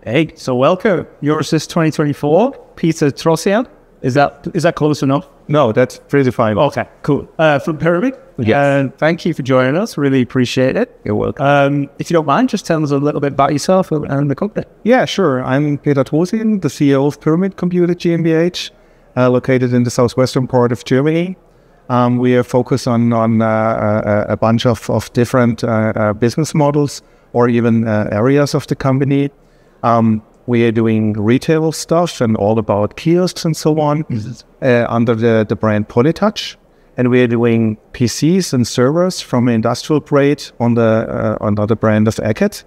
Hey, so welcome. Yours is 2024. Peter Trosien. Is that close enough? No, that's pretty fine. Okay, cool. From Pyramid. Yes. Thank you for joining us. Really appreciate it. You're welcome. If you don't mind, just tell us a little bit about yourself and the company. Yeah, sure. I'm Peter Trosien, the CEO of Pyramid Computer GmbH, located in the southwestern part of Germany. We are focused on a bunch of different business models or even areas of the company. We are doing retail stuff and all about kiosks and so on under the brand Polytouch. And we are doing PCs and servers from industrial grade under the brand of Eckert.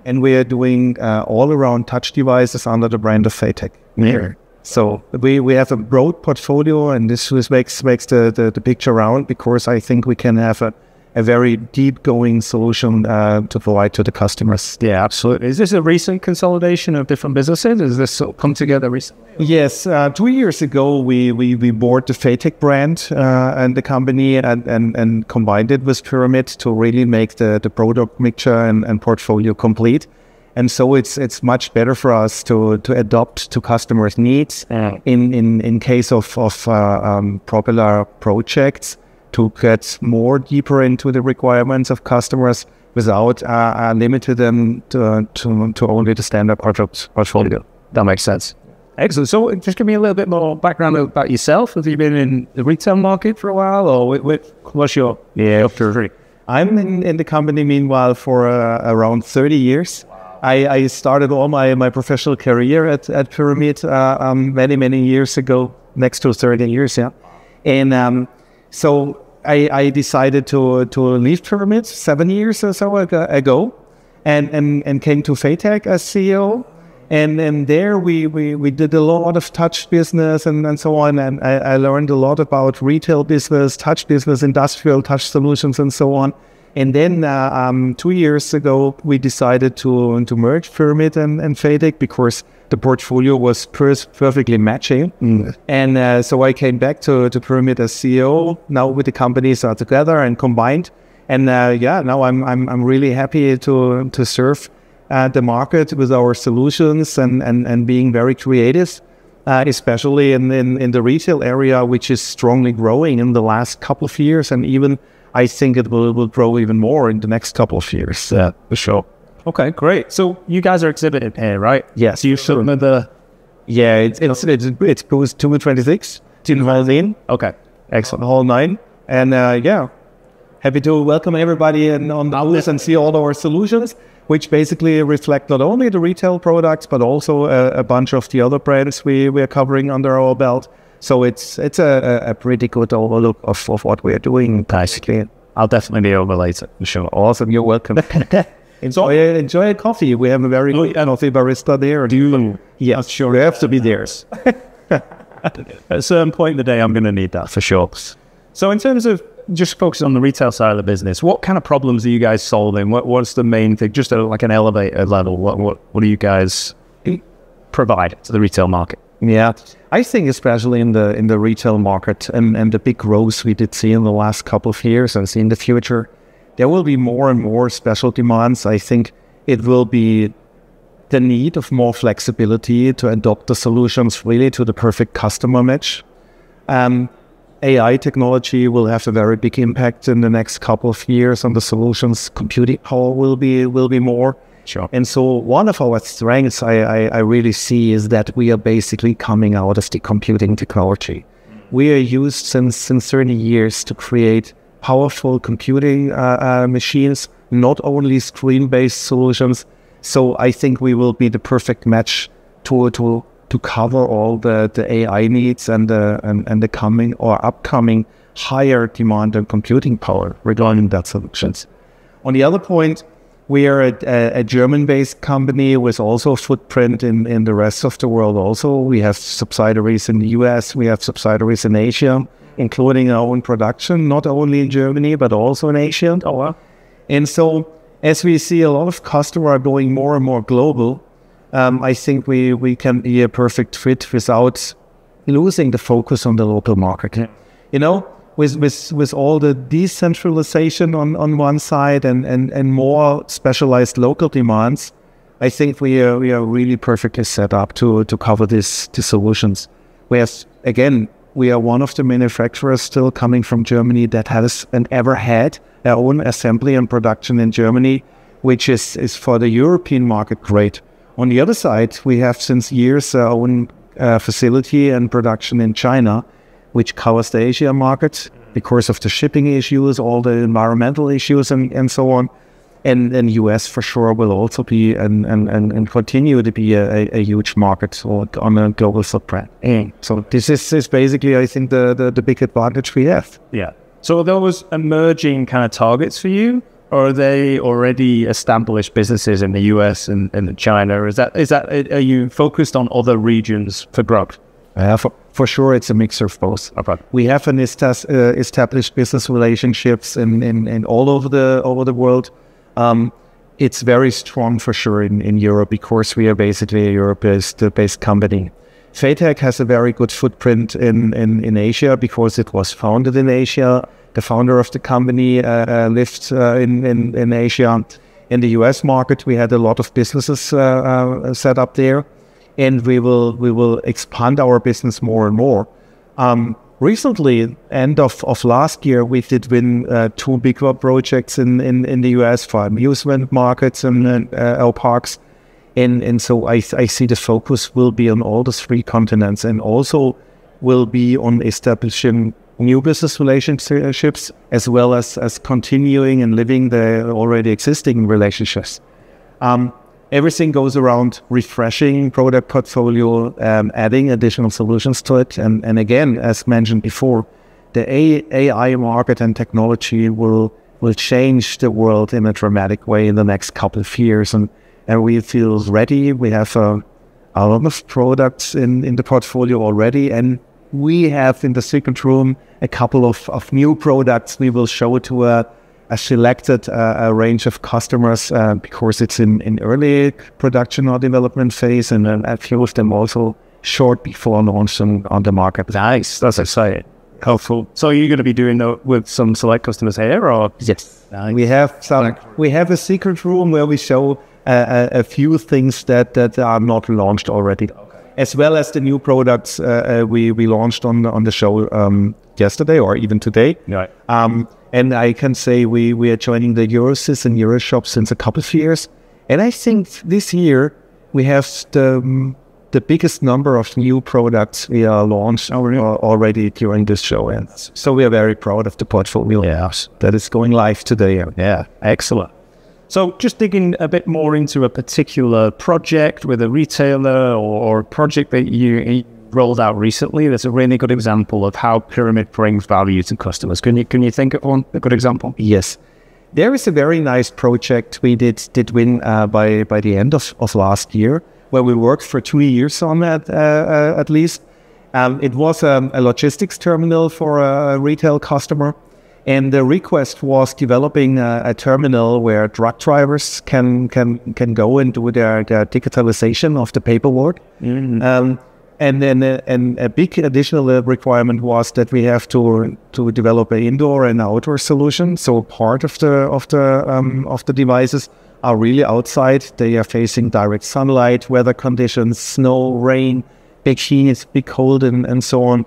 And we are doing all-around touch devices under the brand of Fatec. Yeah. So we have a broad portfolio, and this makes the picture round, because I think we can have a very deep-going solution to provide to the customers. Yeah, absolutely. Is this a recent consolidation of different businesses? Is this sort of come together recently? Yes, 2 years ago we bought the Fatec brand and the company and combined it with Pyramid to really make the product mixture and portfolio complete. And so it's much better for us to adapt to customers' needs in case of popular projects, to get more deeper into the requirements of customers without limiting them to only the standard product portfolio. That makes sense. Excellent. So just give me a little bit more background about yourself. Have you been in the retail market for a while, or what's your history? I'm in the company, meanwhile, for around 30 years. I started all my professional career at Pyramid many years ago, next to 30 years, yeah. And so I decided to leave Pyramid 7 years or so ago and came to Fatec as CEO. And there we did a lot of touch business and so on. And I learned a lot about retail business, touch business, industrial touch solutions and so on. And then 2 years ago, we decided to merge Pyramid and Fatec, because the portfolio was perfectly matching. And so I came back to Pyramid as CEO. Now with the companies are together and combined. And now I'm really happy to serve the market with our solutions and being very creative, especially in the retail area, which is strongly growing in the last couple of years, and even I think it will grow even more in the next couple of years. Yeah, for sure. Okay, great. So you guys are exhibiting here, right? Yes. So you're some of the... Yeah, it's goes 226, 2019. Okay, excellent. The whole 9. And happy to welcome everybody on the booth and see all our solutions, which basically reflect not only the retail products, but also a bunch of the other brands we are covering under our belt. So it's a pretty good overlook of what we are doing. Basically, I'll definitely be over later, for sure. Awesome, you're welcome. Enjoy a coffee. We have a very good coffee barista there. Yes, sure. You have to be there. At a certain point in the day, I'm going to need that for sure. So in terms of just focus on the retail side of the business, what kind of problems are you guys solving? What's the main thing? Just like an elevator level, what do you guys provide to the retail market? Yeah, I think especially in the retail market and the big growth we did see in the last couple of years and see in the future, there will be more and more special demands. I think it will be the need of more flexibility to adopt the solutions really to the perfect customer match. AI technology will have a very big impact in the next couple of years on the solutions. Computing power will be more. Sure. And so one of our strengths I really see is that we are basically coming out of the computing technology. We are used since 30 years to create powerful computing machines, not only screen-based solutions. So I think we will be the perfect match to cover all the AI needs and the coming or upcoming higher demand on computing power regarding that solutions. On the other point, we are a German-based company with also a footprint in the rest of the world also. We have subsidiaries in the US, we have subsidiaries in Asia, including our own production, not only in Germany, but also in Asia. Oh, wow. And so as we see a lot of customers going more and more global, I think we can be a perfect fit without losing the focus on the local market. Yeah. You know, with all the decentralization on one side and more specialized local demands, I think we are really perfectly set up to cover the solutions. We are one of the manufacturers still coming from Germany that has and ever had their own assembly and production in Germany, which is for the European market great. On the other side, we have since years our own facility and production in China, which covers the Asia market because of the shipping issues, all the environmental issues, and so on. And US for sure will also be and continue to be a huge market on a global footprint. So this is basically, I think, the big advantage we have. Yeah. So are those emerging kind of targets for you, or are they already established businesses in the US and China? Or is that are you focused on other regions for growth? For sure, it's a mix of both. Okay. We have an established business relationships in all over the world. It's very strong for sure in Europe because we are basically a Europe-based company. Phatek has a very good footprint in Asia because it was founded in Asia. The founder of the company lived in Asia. In the US market, we had a lot of businesses set up there, and we will expand our business more and more. Recently, end of last year, we did win 2 big projects in the US for amusement markets and our parks. And so I see the focus will be on all the 3 continents, and also will be on establishing new business relationships as well as continuing and living the already existing relationships. Everything goes around refreshing product portfolio, adding additional solutions to it. And again, as mentioned before, the AI market and technology will change the world in a dramatic way in the next couple of years. And we feel ready. We have a lot of products in the portfolio already. And we have in the secret room a couple of new products we will show to a selected range of customers because it's in early production or development phase, and a few of them also short before launching on the market. Nice, that's exciting. Helpful. So you're going to be doing that with some select customers here, or? Yes. Nice. We have a secret room where we show a few things that are not launched already. As well as the new products we launched on the show yesterday or even today. Right. And I can say we are joining the Eurosys and Euroshop since a couple of years. And I think this year we have the biggest number of new products we are launched already during this show. And so we are very proud of the portfolio that is going live today. Yeah, excellent. So just digging a bit more into a particular project with a retailer or a project that you rolled out recently, that's a really good example of how Pyramid brings value to customers. Can you think of a good example? Yes. There is a very nice project we did win by the end of last year, where we worked for 2 years on that at least. It was a logistics terminal for a retail customer. And the request was developing a terminal where truck drivers can go and do their digitalization of the paperwork. Mm-hmm. And then a big additional requirement was that we have to develop an indoor and outdoor solution. So part of the devices are really outside. They are facing direct sunlight, weather conditions, snow, rain, big heat, big cold, and so on.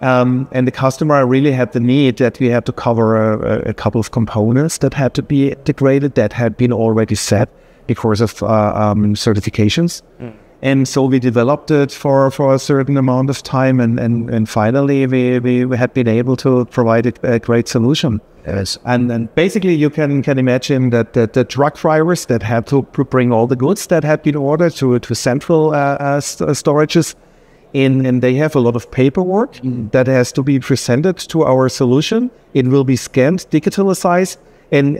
And the customer really had the need that we had to cover a couple of components that had to be integrated that had been already set because of certifications. Mm. And so we developed it for a certain amount of time, and finally we had been able to provide a great solution. Yes. And basically you can imagine that the truck drivers that had to bring all the goods that had been ordered to central storages, and they have a lot of paperwork that has to be presented to our solution. It will be scanned, digitalized, and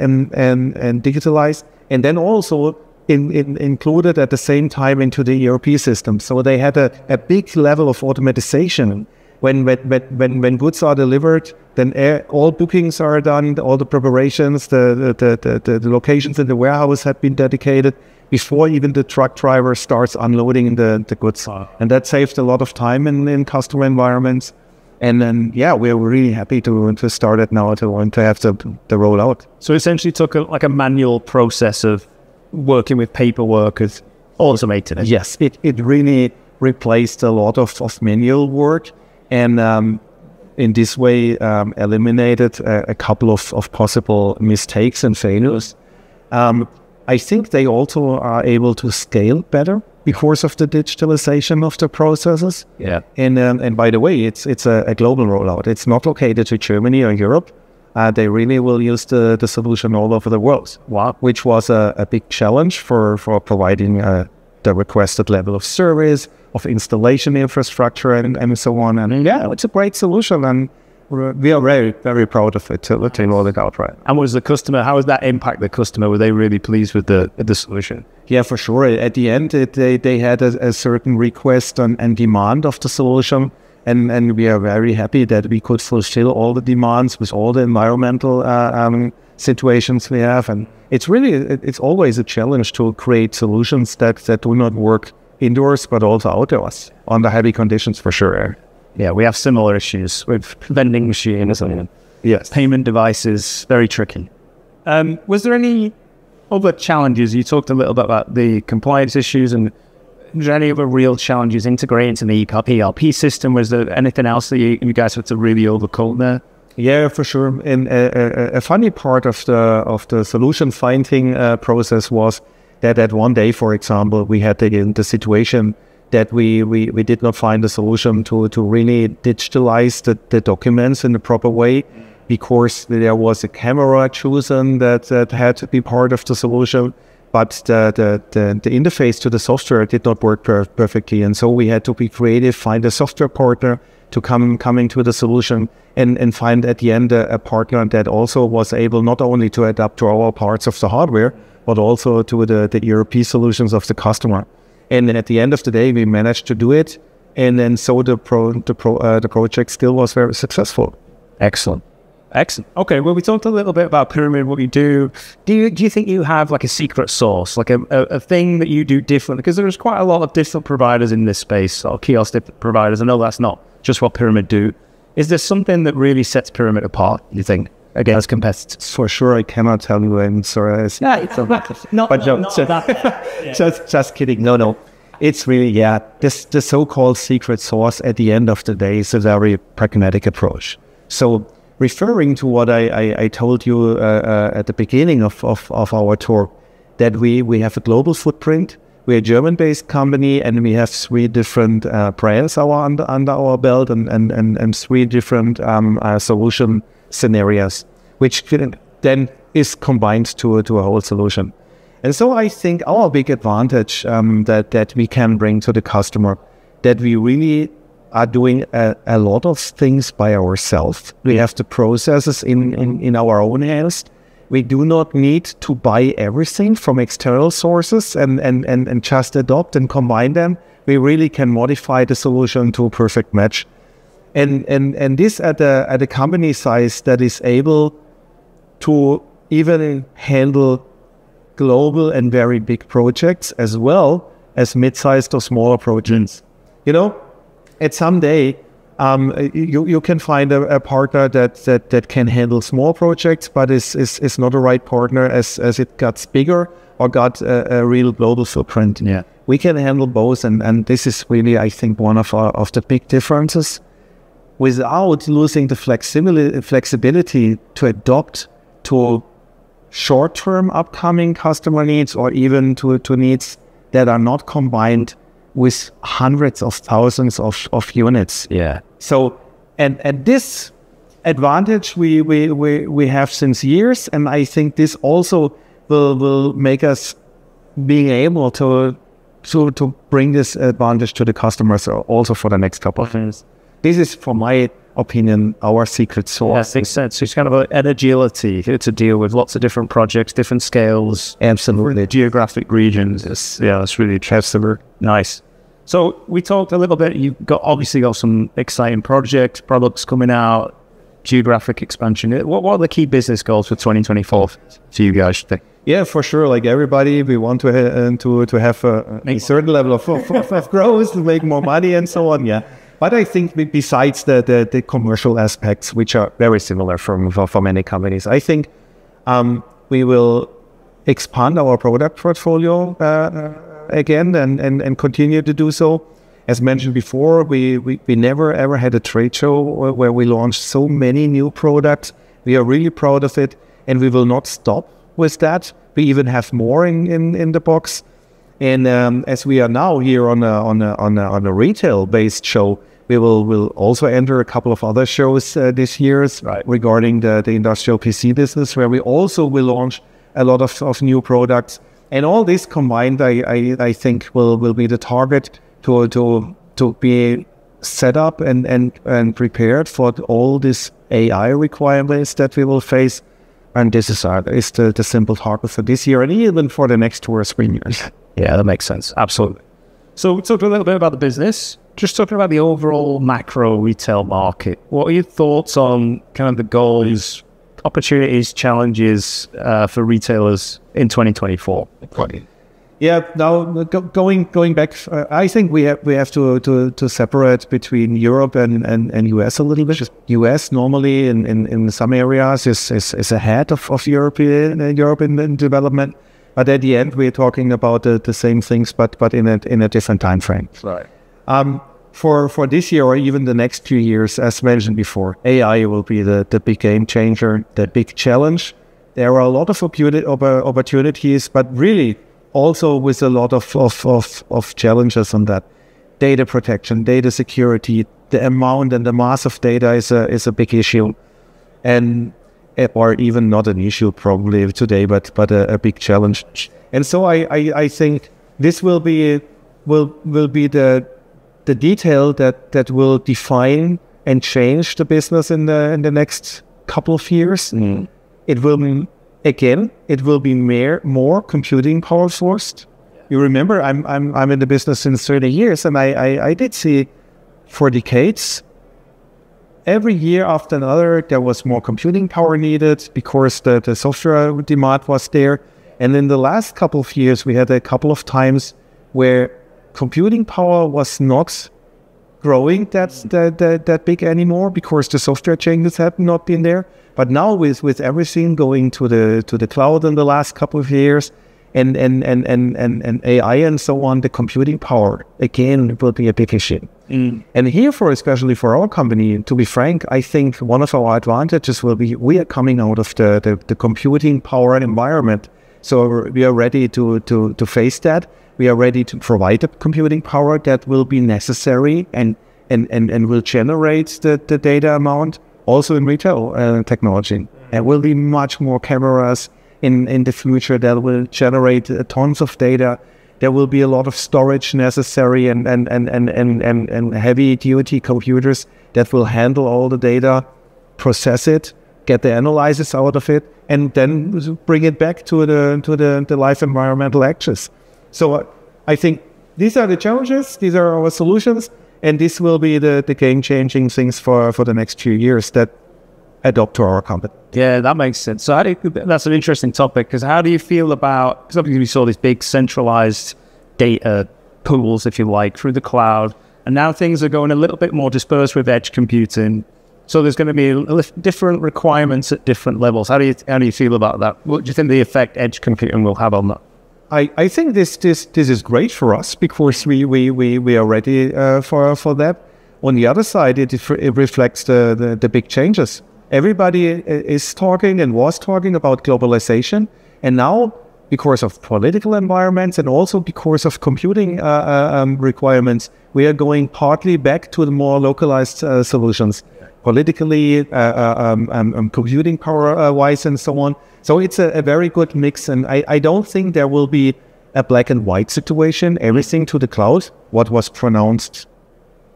digitalized, and then also included at the same time into the ERP system. So they had a big level of automatization. When goods are delivered, then all bookings are done, all the preparations, the locations in the warehouse have been dedicated before even the truck driver starts unloading the goods. And that saved a lot of time in customer environments. And then, we're really happy to start it now, to have the rollout. So essentially took a manual process of working with paperwork, automated it. Yes, it really replaced a lot of manual work, and in this way eliminated a couple of possible mistakes and failures. I think they also are able to scale better because of the digitalization of the processes. Yeah. And by the way, it's a global rollout. It's not located to Germany or Europe. They really will use the solution all over the world. Wow. Which was a big challenge for providing the requested level of service, of installation infrastructure, and so on. And yeah, it's a great solution, and we are very, very proud of it to roll it out right. And was the customer, how does that impact the customer? Were they really pleased with the solution? Yeah, for sure. At the end, they had a certain request and demand of the solution. And we are very happy that we could fulfill all the demands with all the environmental situations we have. And it's always a challenge to create solutions that do not work indoors, but also outdoors under heavy conditions, for sure. Yeah, we have similar issues with vending machines and yes, payment devices, very tricky. Was there any other challenges? You talked a little bit about the compliance issues, and was there any other real challenges integrating into the ERP system? Was there anything else that you guys had to really overcome there? Yeah, for sure. And a funny part of the solution finding process was that at one day, for example, we had the situation that we did not find a solution to really digitalize the documents in the proper way, because there was a camera chosen that had to be part of the solution, but the interface to the software did not work perfectly. And so we had to be creative, find a software partner to come into the solution, and find at the end a partner that also was able not only to adapt to our parts of the hardware, but also to the ERP solutions of the customer. And at the end of the day, we managed to do it, and then so the project still was very successful. Excellent. Okay, well, we talked a little bit about Pyramid, what you do. Do you think you have like a secret sauce, like a thing that you do differently? Because there's quite a lot of different providers in this space, or kiosk providers. I know that's not just what Pyramid do. Is there something that really sets Pyramid apart, you think, against competitors? For sure, I cannot tell you. I'm sorry. Just kidding. No. It's really, the so-called secret sauce at the end of the day is a very pragmatic approach. So referring to what I told you at the beginning of our talk, that we have a global footprint. We're a German-based company, and we have 3 different brands under our belt, and 3 different solution scenarios, which then is combined to a whole solution. And so I think our big advantage that we can bring to the customer, that we really are doing a lot of things by ourselves. We have the processes in our own hands. We do not need to buy everything from external sources and just adopt and combine them. We really can modify the solution to a perfect match. And this at a company size that is able to even handle global and very big projects, as well as mid-sized or smaller projects. You know, at some day, you can find a partner that can handle small projects, but is not a right partner as it gets bigger or got a real global footprint. Yeah, we can handle both, and this is really, I think, one of the big differences. Without losing the flexibility to adopt to short-term upcoming customer needs, or even to needs that are not combined with hundreds of thousands of units. Yeah. So, and this advantage we have since years, and I think this also will make us being able to bring this advantage to the customers also for the next couple of years. This is, for my opinion, our secret sauce. Yeah, makes sense. It's kind of an agility to deal with lots of different projects, different scales, absolutely, geographic regions. That's really interesting. Nice. So we talked a little bit. You've obviously got some exciting products coming out, geographic expansion. What are the key business goals for 2024 for you guys? Yeah, for sure. Like everybody, we want to have a certain level of growth, to make more money, and so on. Yeah. But I think besides the commercial aspects, which are very similar for many companies, I think we will expand our product portfolio again and continue to do so. As mentioned before, we never ever had a trade show where we launched so many new products. We are really proud of it, and we will not stop with that. We even have more in the box. And as we are now here on a retail-based show, we'll also enter a couple of other shows this year regarding the industrial PC business, where we also will launch a lot of new products. And all this combined, I think will be the target to be set up and prepared for all these AI requirements that we will face. And this is the simple target for this year and even for the next 2 or 3 years. Yeah, that makes sense. Absolutely. So we talked a little bit about the business, just talking about the overall macro retail market. What are your thoughts on kind of the goals, opportunities, challenges for retailers in 2024? Yeah, now going back, I think we have to separate between Europe and US a little bit. US normally in some areas is ahead of Europe in development, but at the end we're talking about the same things, but in a different time frame. Right. For this year or even the next few years, as mentioned before, AI will be the big game changer, the big challenge. There are a lot of opportunities, but really also with a lot of challenges on that. Data protection, data security, the amount and the mass of data is a big issue, or even not an issue probably today, but a big challenge. And so I think this will be the detail that will define and change the business in the next couple of years. Mm. It will be more computing power sourced. You remember, I'm in the business since 30 years, and I did see for decades, every year after another, there was more computing power needed because the software demand was there. And in the last couple of years, we had a couple of times where computing power was not growing that big anymore because the software changes have not been there. But now with everything going to the cloud in the last couple of years and AI and so on, the computing power again will be a big issue. Mm. And here especially for our company, to be frank, I think one of our advantages will be we are coming out of the computing power environment. So we are ready to face that. We are ready to provide the computing power that will be necessary and will generate the data amount also in retail technology. There will be much more cameras in the future that will generate tons of data. There will be a lot of storage necessary and heavy duty computers that will handle all the data, process it, get the analysis out of it, and then bring it back to the live environmental actions. So I think these are the challenges, these are our solutions, and this will be the game-changing things for the next few years that adopt to our company. Yeah, that makes sense. So that's an interesting topic, because how do you feel about, because obviously we saw these big centralized data pools, if you like, through the cloud, and now things are going a little bit more dispersed with edge computing. So there's going to be different requirements at different levels. How do you feel about that? What do you think the effect edge computing will have on that? I think this is great for us because we are ready for that. On the other side, it reflects the big changes. Everybody is talking and was talking about globalization, and now because of political environments and also because of computing requirements, we are going partly back to the more localized solutions, politically, computing power wise, and so on. So it's a very good mix, and I don't think there will be a black and white situation, everything to the cloud, what was pronounced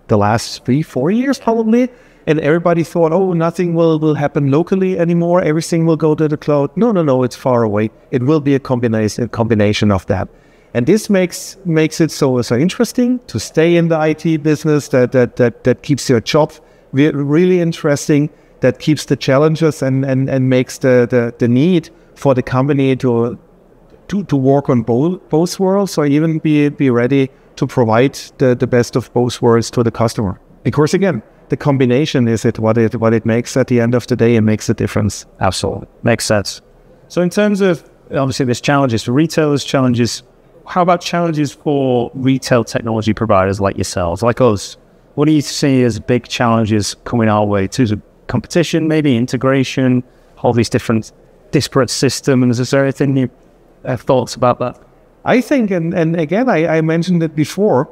the last 3-4 years probably, and everybody thought, oh, nothing will happen locally anymore, everything will go to the cloud. No, it's far away. It will be a combination of that. And this makes it so interesting to stay in the IT business, that keeps your job really interesting, that keeps the challenges and makes the need for the company to work on both worlds, or even be ready to provide the best of both worlds to the customer. Because again, the combination is what it makes at the end of the day. It makes a difference. Absolutely. Makes sense. So in terms of, obviously there's challenges for retailers, challenges, how about challenges for retail technology providers like yourselves, like us? What do you see as big challenges coming our way? To competition, maybe integration, all these different disparate systems. Is there anything you have thoughts about that? I think, and again, I mentioned it before,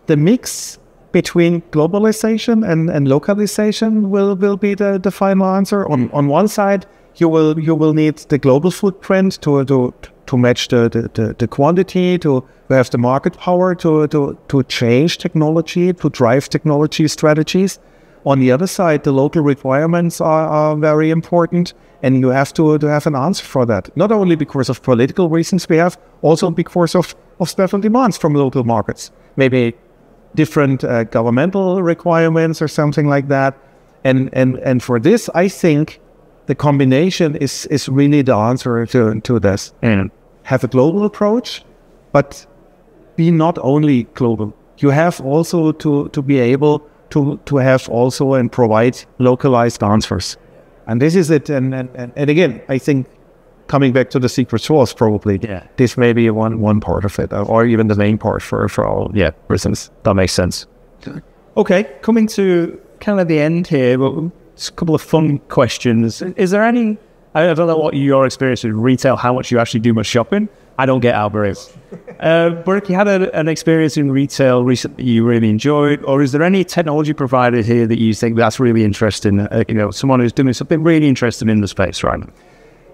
the mix between globalization and localization will be the final answer. On one side, you will need the global footprint to match the quantity, to have the market power to change technology, to drive technology strategies. On the other side, the local requirements are very important, and you have to have an answer for that. Not only because of political reasons we have, also because of special demands from local markets. Maybe different governmental requirements or something like that. And for this, I think the combination is really the answer to this. And have a global approach, but be not only global. You have also to be able to have also and provide localized answers. And this is it. And again, I think coming back to the secret sauce, probably, this may be one part of it, or even the main part for all reasons. That makes sense. Okay, coming to kind of the end here, but just a couple of fun questions. Is there any, I don't know what your experience with retail, how much you actually do much shopping. I don't get out very but if you had an experience in retail recently you really enjoyed, or is there any technology provider here that you think that's really interesting? Someone who's doing something really interesting in the space right now?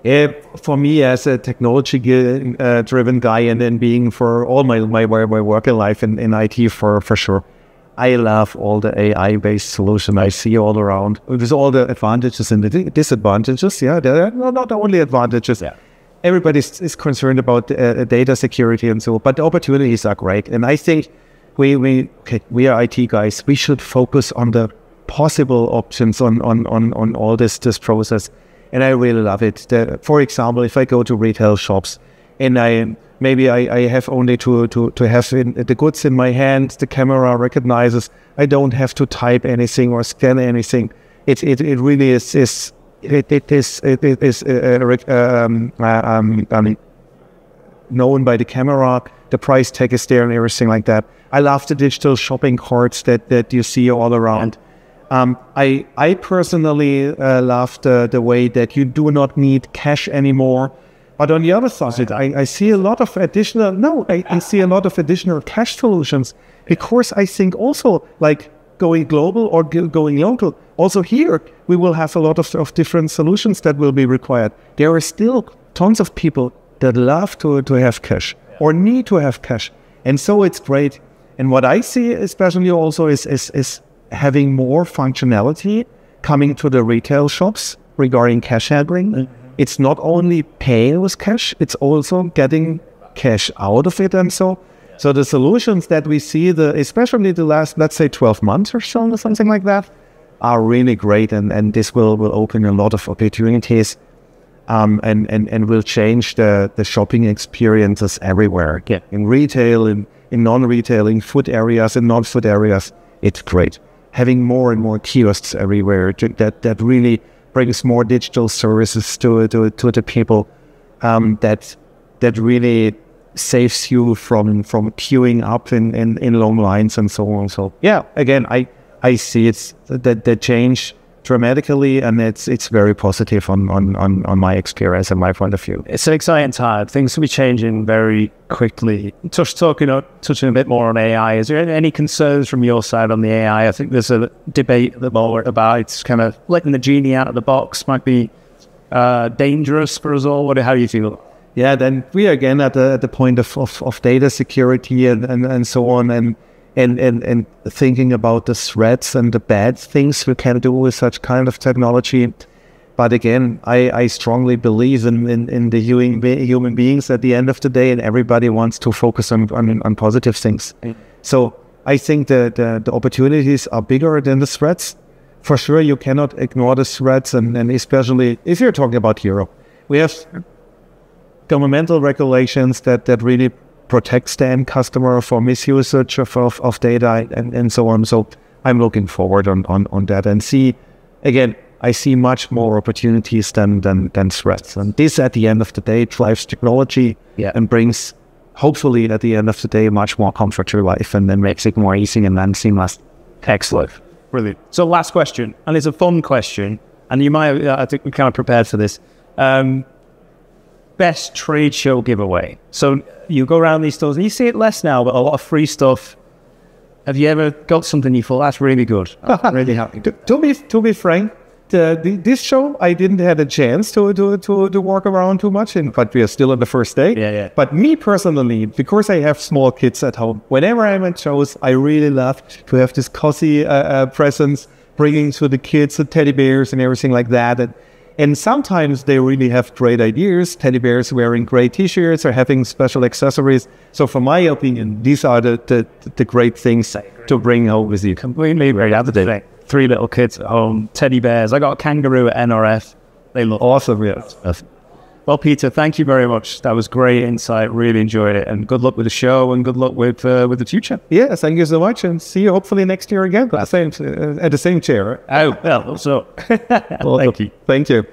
Yeah, for me as a technology driven guy, and then being for all my working life in IT for sure, I love all the AI-based solutions I see all around. With all the advantages and the disadvantages, there are not only advantages. Yeah. Everybody is concerned about data security and so, but the opportunities are great. And I think we are IT guys. We should focus on the possible options on all this process. And I really love it. For example, if I go to retail shops and I have only to have the goods in my hand, the camera recognizes. I don't have to type anything or scan anything. It really is. It is known by the camera. The price tag is there and everything like that. I love the digital shopping carts that you see all around. I personally love the way that you do not need cash anymore. But on the other side, I see a lot of additional. I see a lot of additional cash solutions, because I think also like going global or going local. Also here, we will have a lot of different solutions that will be required. There are still tons of people that love to have cash or need to have cash. And so it's great. And what I see especially also is having more functionality coming to the retail shops regarding cash handling. Mm-hmm. It's not only paying with cash, it's also getting cash out of it and so. So the solutions that we see, especially the last, let's say 12 months or so, or something like that, are really great. And this will open a lot of opportunities and will change the shopping experiences everywhere. Yeah. In retail, in non-retail, in food areas, in non-food areas, it's great. Having more and more kiosks everywhere that really brings more digital services to the people that really saves you from queuing up in long lines and so on. So yeah, again, I see it's the change dramatically, and it's very positive on my experience and my point of view. It's an exciting time. Things will be changing very quickly. Touching a bit more on AI, is there any concerns from your side on the AI? I think there's a debate at the moment about it's kind of letting the genie out of the box might be dangerous for us all. How do you feel? Yeah, then we are again at the point of data security and so on, and thinking about the threats and the bad things we can do with such kind of technology. But again, I strongly believe in the human beings at the end of the day, and everybody wants to focus on positive things. So I think the opportunities are bigger than the threats. For sure, you cannot ignore the threats, and especially if you're talking about Europe. We have governmental regulations that really protects the end customer for misuse of data and so on. So I'm looking forward on that, and I see much more opportunities than threats. And this, at the end of the day, drives technology and brings hopefully at the end of the day, much more comfort to your life, and then makes it more easy and then seamless. Excellent. Brilliant. So last question, and it's a fun question, and you might, I think we're kind of prepared for this. Best trade show giveaway. So you go around these stores, and you see it less now, but a lot of free stuff. Have you ever got something you thought, that's really good? I'm really happy. To be frank, this show, I didn't have a chance to walk around too much, but we are still on the first day. Yeah. But me personally, because I have small kids at home, whenever I'm at shows, I really love to have this cozy presence, bringing to the kids the teddy bears and everything like that. And sometimes they really have great ideas, teddy bears wearing great t-shirts or having special accessories. So from my opinion, these are the great things to bring home with you. Completely agree. Other day, 3 little kids at home, teddy bears. I got a kangaroo at NRF. They look awesome. Yes. Well, Peter, thank you very much. That was great insight. Really enjoyed it. And good luck with the show and good luck with the future. Yeah, thank you so much. And see you hopefully next year again at the same chair. Oh, well, so. Thank you.